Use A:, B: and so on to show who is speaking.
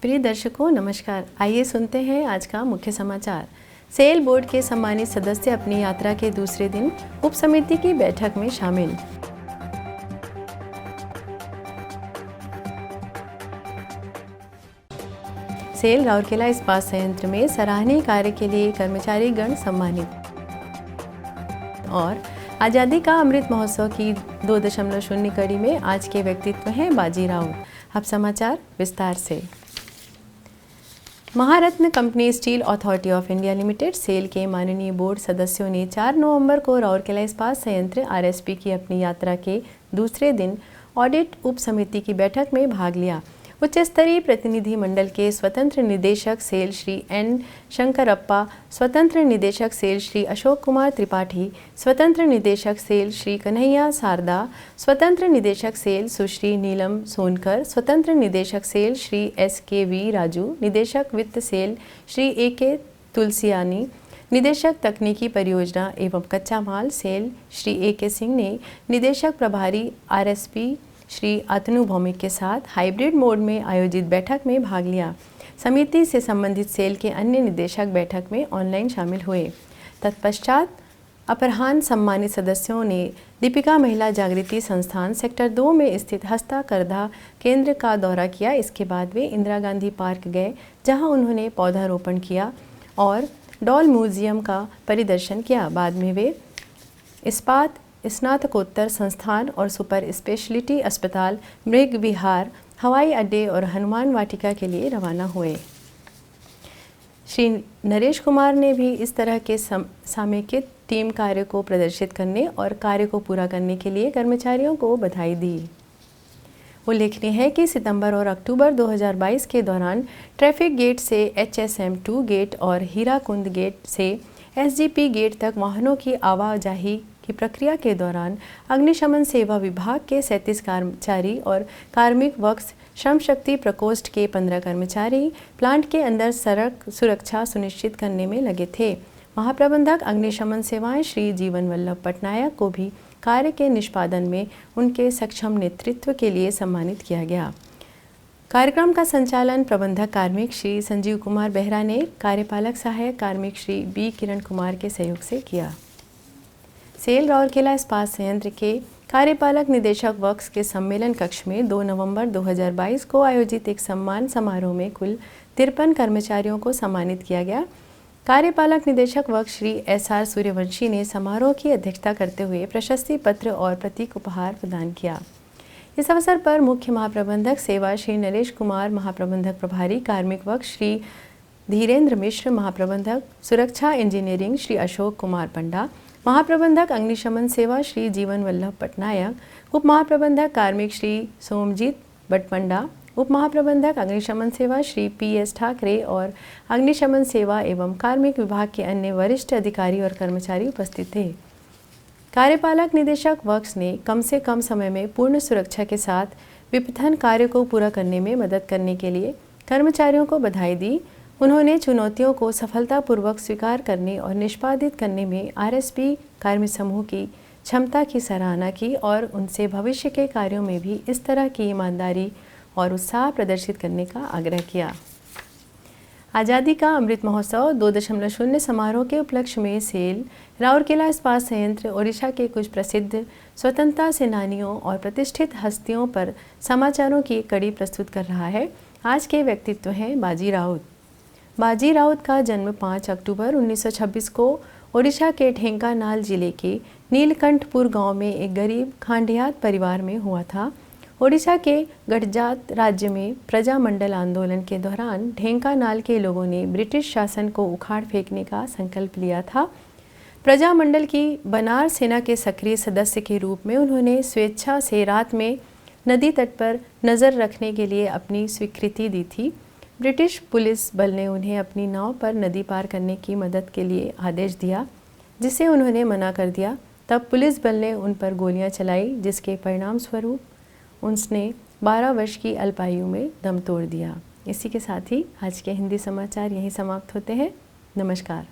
A: प्रिय दर्शकों नमस्कार। आइए सुनते हैं आज का मुख्य समाचार। सेल बोर्ड के सम्मानित सदस्य अपनी यात्रा के दूसरे दिन उप समिति की बैठक में शामिल। सेल राउरकेला इस्पात संयंत्र में सराहनीय कार्य के लिए कर्मचारी गण सम्मानित। और आज़ादी का अमृत महोत्सव की 2.0 कड़ी में आज के व्यक्तित्व हैं बाजी राउत। अब समाचार विस्तार से। Maharatna company steel authority of India limited SAIL के माननीय बोर्ड सदस्यों ने 4 नवंबर को राउरकेला इस्पात संयंत्र आरएसपी की अपनी यात्रा के दूसरे दिन ऑडिट उप समिति की बैठक में भाग लिया। उच्च स्तरीय प्रतिनिधि मंडल के स्वतंत्र निदेशक सेल श्री एन शंकरप्पा, स्वतंत्र निदेशक सेल श्री अशोक कुमार त्रिपाठी, स्वतंत्र निदेशक सेल श्री कन्हैया सारदा, स्वतंत्र निदेशक सेल सुश्री नीलम सोनकर, स्वतंत्र निदेशक सेल श्री SKV राजू, निदेशक वित्त सेल श्री AK तुलसियानी, निदेशक तकनीकी परियोजना एवं कच्चा माल सेल श्री AK सिंह ने निदेशक प्रभारी RSP श्री अतनु भौमिक के साथ हाइब्रिड मोड में आयोजित बैठक में भाग लिया। समिति से संबंधित सेल के अन्य निदेशक बैठक में ऑनलाइन शामिल हुए। तत्पश्चात अपराह्न सम्मानित सदस्यों ने दीपिका महिला जागृति संस्थान सेक्टर 2 में स्थित हस्ताकरघा केंद्र का दौरा किया। इसके बाद वे इंदिरा गांधी पार्क गए, जहां उन्होंने पौधारोपण किया और डॉल म्यूजियम का परिदर्शन किया। बाद में वे इस्पात स्नातकोत्तर संस्थान और सुपर स्पेशलिटी अस्पताल, मृग विहार, हवाई अड्डे और हनुमान वाटिका के लिए रवाना हुए। श्री नरेश कुमार ने भी इस तरह के समेकित टीम कार्य को प्रदर्शित करने और कार्य को पूरा करने के लिए कर्मचारियों को बधाई दी। उल्लेखनीय है कि सितंबर और अक्टूबर 2022 के दौरान ट्रैफिक गेट से HSM2 गेट और हीराकुंद गेट से SGP गेट तक वाहनों की आवाजाही की प्रक्रिया के दौरान अग्निशमन सेवा विभाग के 37 कर्मचारी और कार्मिक वर्क्स श्रम शक्ति प्रकोष्ठ के 15 कर्मचारी प्लांट के अंदर सड़क सुरक्षा सुनिश्चित करने में लगे थे। महाप्रबंधक अग्निशमन सेवाएं श्री जीवन वल्लभ पटनायक को भी कार्य के निष्पादन में उनके सक्षम नेतृत्व के लिए सम्मानित किया गया। कार्यक्रम का संचालन प्रबंधक कार्मिक श्री संजीव कुमार बेहरा ने कार्यपालक सहायक कार्मिक श्री B किरण कुमार के सहयोग से किया। सेल राउरकेला इस्पात संयंत्र के कार्यपालक निदेशक वर्क्स के सम्मेलन कक्ष में 2 नवंबर 2022 को आयोजित एक सम्मान समारोह में कुल 53 कर्मचारियों को सम्मानित किया गया। कार्यपालक निदेशक वर्क्स श्री SR सूर्यवंशी ने समारोह की अध्यक्षता करते हुए प्रशस्ति पत्र और प्रतीक उपहार प्रदान किया। इस अवसर पर मुख्य महाप्रबंधक सेवा श्री नरेश कुमार, महाप्रबंधक प्रभारी कार्मिक वर्क्स श्री धीरेन्द्र मिश्र, महाप्रबंधक सुरक्षा इंजीनियरिंग श्री अशोक कुमार पंडा, महाप्रबंधक अग्निशमन सेवा श्री जीवन वल्लभ पटनायक, उप महाप्रबंधक कार्मिक श्री सोमजीत बटपंडा, उप महाप्रबंधक अग्निशमन सेवा श्री PS ठाकरे और अग्निशमन सेवा एवं कार्मिक विभाग के अन्य वरिष्ठ अधिकारी और कर्मचारी उपस्थित थे। कार्यपालक निदेशक वर्क्स ने कम से कम समय में पूर्ण सुरक्षा के साथ विपथन कार्य को पूरा करने में मदद करने के लिए कर्मचारियों को बधाई दी। उन्होंने चुनौतियों को सफलतापूर्वक स्वीकार करने और निष्पादित करने में RSP कार्मिक समूह की क्षमता की सराहना की और उनसे भविष्य के कार्यों में भी इस तरह की ईमानदारी और उत्साह प्रदर्शित करने का आग्रह किया। आज़ादी का अमृत महोत्सव 2.0 समारोह के उपलक्ष्य में सेल राउरकेला इस्पात संयंत्र ओडिशा के कुछ प्रसिद्ध स्वतंत्रता सेनानियों और प्रतिष्ठित हस्तियों पर समाचारों की एक कड़ी प्रस्तुत कर रहा है। आज के व्यक्तित्व हैं बाजी राउत। बाजी राउत का जन्म 5 अक्टूबर 1926 को ओडिशा के ढेंकानाल जिले के नीलकंठपुर गांव में एक गरीब खांडियात परिवार में हुआ था। ओडिशा के गठजात राज्य में प्रजामंडल आंदोलन के दौरान ढेंकानाल के लोगों ने ब्रिटिश शासन को उखाड़ फेंकने का संकल्प लिया था। प्रजामंडल की बनार सेना के सक्रिय सदस्य के रूप में उन्होंने स्वेच्छा से रात में नदी तट पर नज़र रखने के लिए अपनी स्वीकृति दी थी। ब्रिटिश पुलिस बल ने उन्हें अपनी नाव पर नदी पार करने की मदद के लिए आदेश दिया, जिसे उन्होंने मना कर दिया। तब पुलिस बल ने उन पर गोलियां चलाई, जिसके परिणाम स्वरूप उसने 12 वर्ष की अल्पायु में दम तोड़ दिया। इसी के साथ ही आज के हिंदी समाचार यहीं समाप्त होते हैं। नमस्कार।